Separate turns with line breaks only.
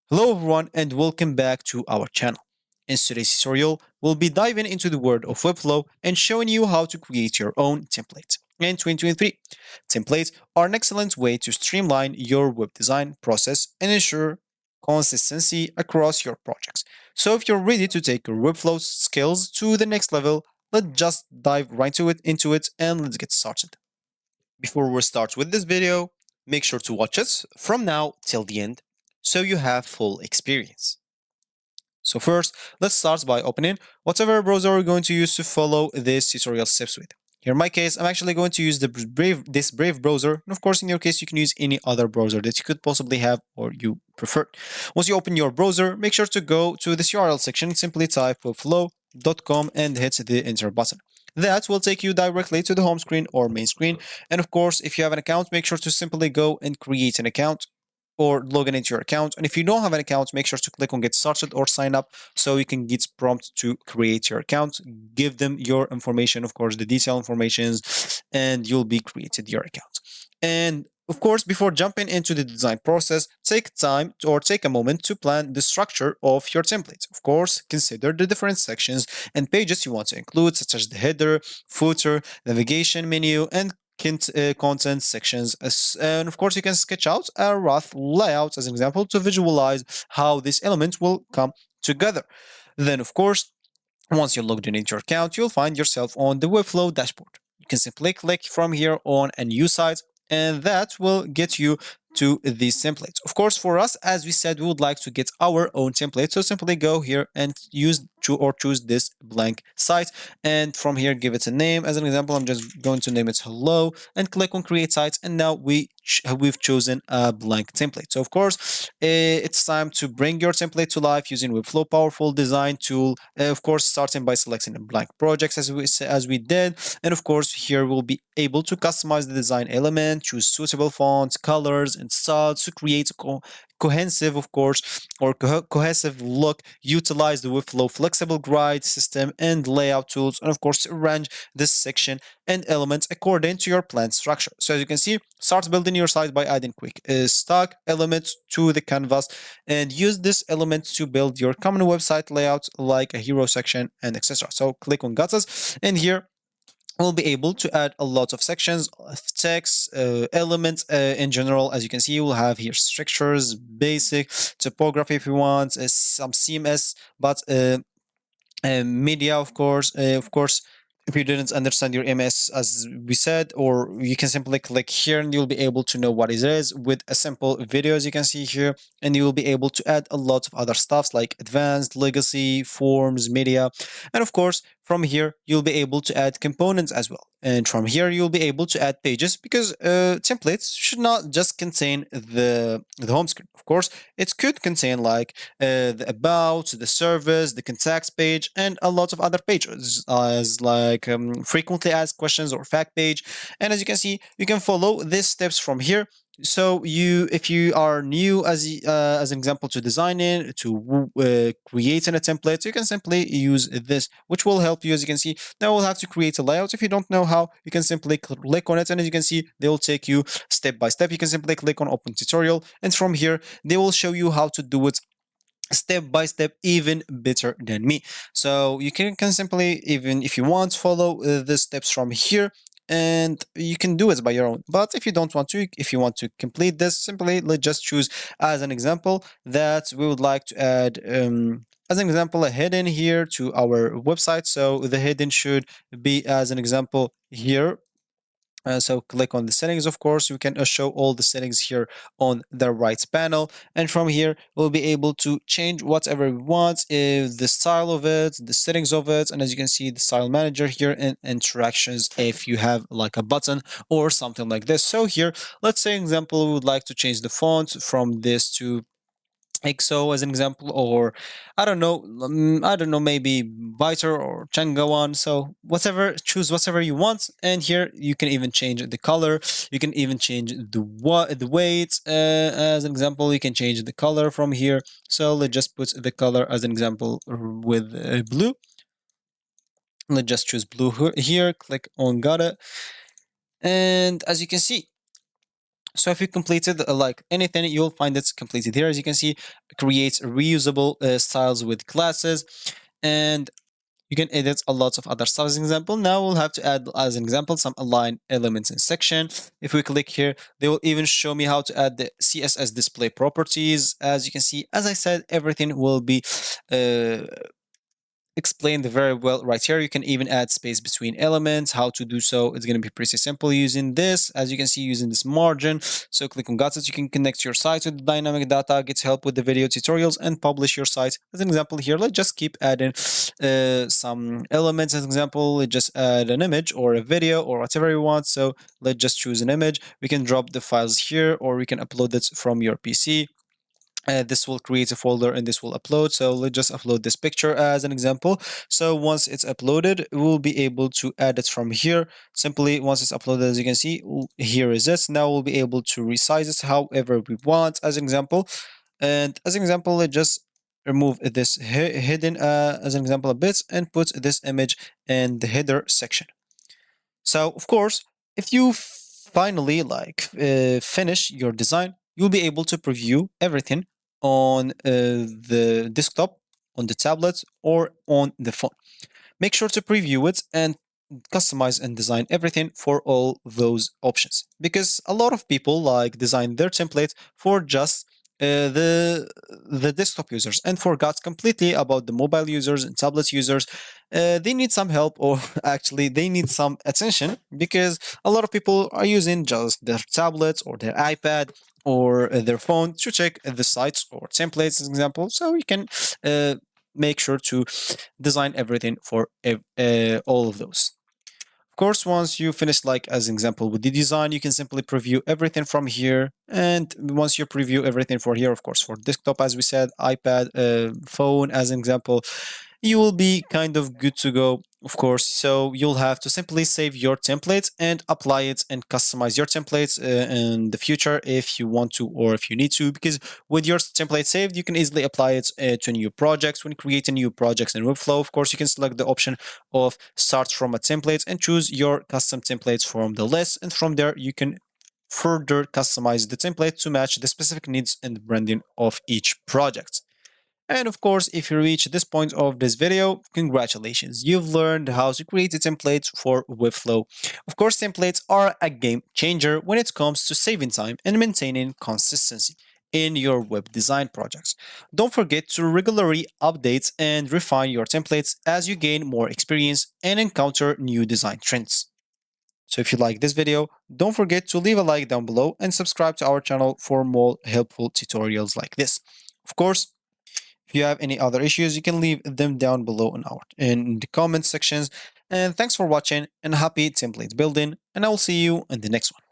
Hello everyone and welcome back to our channel. In today's tutorial, we'll be diving into the world of Webflow and showing you how to create your own templates. In 2023, templates are an excellent way to streamline your web design process and ensure consistency across your projects. So if you're ready to take your Webflow skills to the next level, let's just dive right into it and let's get started. Before we start with this video, make sure to watch it from now till the end so you have full experience. So first, let's start by opening whatever browser we're going to use to follow this tutorial steps with. Here in my case, I'm actually going to use this Brave browser. And of course, in your case, you can use any other browser that you could possibly have or you prefer. Once you open your browser, make sure to go to this URL section, simply type webflow.com and hit the enter button. That will take you directly to the home screen or main screen. And of course, if you have an account, make sure to simply go and create an account or log in into your account. And if you don't have an account, make sure to click on get started or sign up so you can get prompt to create your account. Give them your information, of course, the detailed informations, and you'll be created your account. And of course, before jumping into the design process, take time or take a moment to plan the structure of your template. Of course, consider the different sections and pages you want to include, such as the header, footer, navigation menu, and content sections. And of course, you can sketch out a rough layout as an example to visualize how this element will come together. Then, of course, once you're logged in into your account, you'll find yourself on the Webflow dashboard. You can simply click from here on a new site, and that will get you to these templates. Of course, for us, as we said, we would like to get our own template. So simply go here and choose this blank site. And from here, give it a name. As an example, I'm just going to name it hello and click on create sites. And now we've chosen a blank template. So of course, it's time to bring your template to life using Webflow powerful design tool. Of course, starting by selecting a blank projects as we did. And of course, here we'll be able to customize the design element, choose suitable fonts, colors, and styles to create a cohesive, of course, or cohesive look. Utilize the Webflow flexible grid system and layout tools, and of course, arrange this section and elements according to your planned structure. So as you can see, start building your site by adding quick stock elements to the canvas and use this element to build your common website layout like a hero section and etc. So click on Guts, and here we'll be able to add a lot of sections of text elements in general. As you can see, we'll have here structures, basic typography if you want, some CMS, but media, of course, if you didn't understand your MS as we said, or you can simply click here and you'll be able to know what it is with a simple video, as you can see here, and you will be able to add a lot of other stuffs like advanced, legacy, forms, media, and of course from here you'll be able to add components as well. And from here you'll be able to add pages, because templates should not just contain the home screen. Of course, it could contain like the about, the service, the contacts page, and a lot of other pages as like frequently asked questions or fact page. And as you can see, you can follow these steps from here. So if you are new as an example to designing, to creating a template, you can simply use this, which will help you. As you can see, now we'll have to create a layout. If you don't know how, you can simply click on it, and as you can see, they will take you step by step. You can simply click on open tutorial, and from here they will show you how to do it step by step, even better than me. So you can simply, even if you want, follow the steps from here, and you can do it by your own. But if you don't want to, if you want to complete this, simply let's just choose as an example that we would like to add as an example a heading here to our website. So the heading should be as an example here. So click on the settings. Of course, you can show all the settings here on the right panel, and from here we'll be able to change whatever we want, if the style of it, the settings of it, and as you can see, the style manager here, and interactions if you have like a button or something like this. So here, let's say example, we would like to change the font from this to XO as an example, or I don't know, maybe Biter or Changawan. So whatever, choose whatever you want, and here you can even change the color. You can even change the weight. As an example, you can change the color from here. So let's just put the color as an example with blue. Let's just choose blue here. Click on got it, and as you can see, So if you completed like anything, you'll find it's completed here. As you can see, it creates reusable styles with classes, and you can edit a lot of other stuff as an example. Now we'll have to add as an example some align elements in section. If we click here, they will even show me how to add the CSS display properties. As you can see, as I said, everything will be uh, explained very well right here. You can even add space between elements. How to do so, it's going to be pretty simple using this. As you can see, using this margin. So click on Gadgets, you can connect your site with the dynamic data, get help with the video tutorials, and publish your site. As an example here, let's just keep adding some elements. As an example, let's just add an image or a video or whatever you want. So let's just choose an image. We can drop the files here, or we can upload it from your PC. This will create a folder and this will upload. So let's just upload this picture as an example. So once it's uploaded, we'll be able to add it from here. Simply once it's uploaded, as you can see, here is it. Now we'll be able to resize it however we want as an example. And as an example, let's just remove this hidden as an example a bit and put this image in the header section. So of course, if you finally finish your design, you'll be able to preview everything on the desktop, on the tablet, or on the phone. Make sure to preview it and customize and design everything for all those options, because a lot of people like design their template for just the desktop users and forgot completely about the mobile users and tablet users. They need some help, or actually they need some attention, because a lot of people are using just their tablets or their iPad or their phone to check the sites or templates, as an example. So you can make sure to design everything for all of those. Of course, once you finish, like as an example with the design, you can simply preview everything from here. And once you preview everything for here, of course, for desktop, as we said, iPad, phone, as an example, you will be kind of good to go, of course. So you'll have to simply save your templates and apply it and customize your templates in the future if you want to or if you need to, because with your template saved, you can easily apply it to new projects. When creating new projects in Webflow, of course, you can select the option of start from a template and choose your custom templates from the list. And from there, you can further customize the template to match the specific needs and branding of each project. And of course, if you reach this point of this video, congratulations, you've learned how to create a template for Webflow. Of course, templates are a game changer when it comes to saving time and maintaining consistency in your web design projects. Don't forget to regularly update and refine your templates as you gain more experience and encounter new design trends. So if you like this video, don't forget to leave a like down below and subscribe to our channel for more helpful tutorials like this. Of course, if you have any other issues, you can leave them down below in the comment sections. And thanks for watching and happy template building. And I will see you in the next one.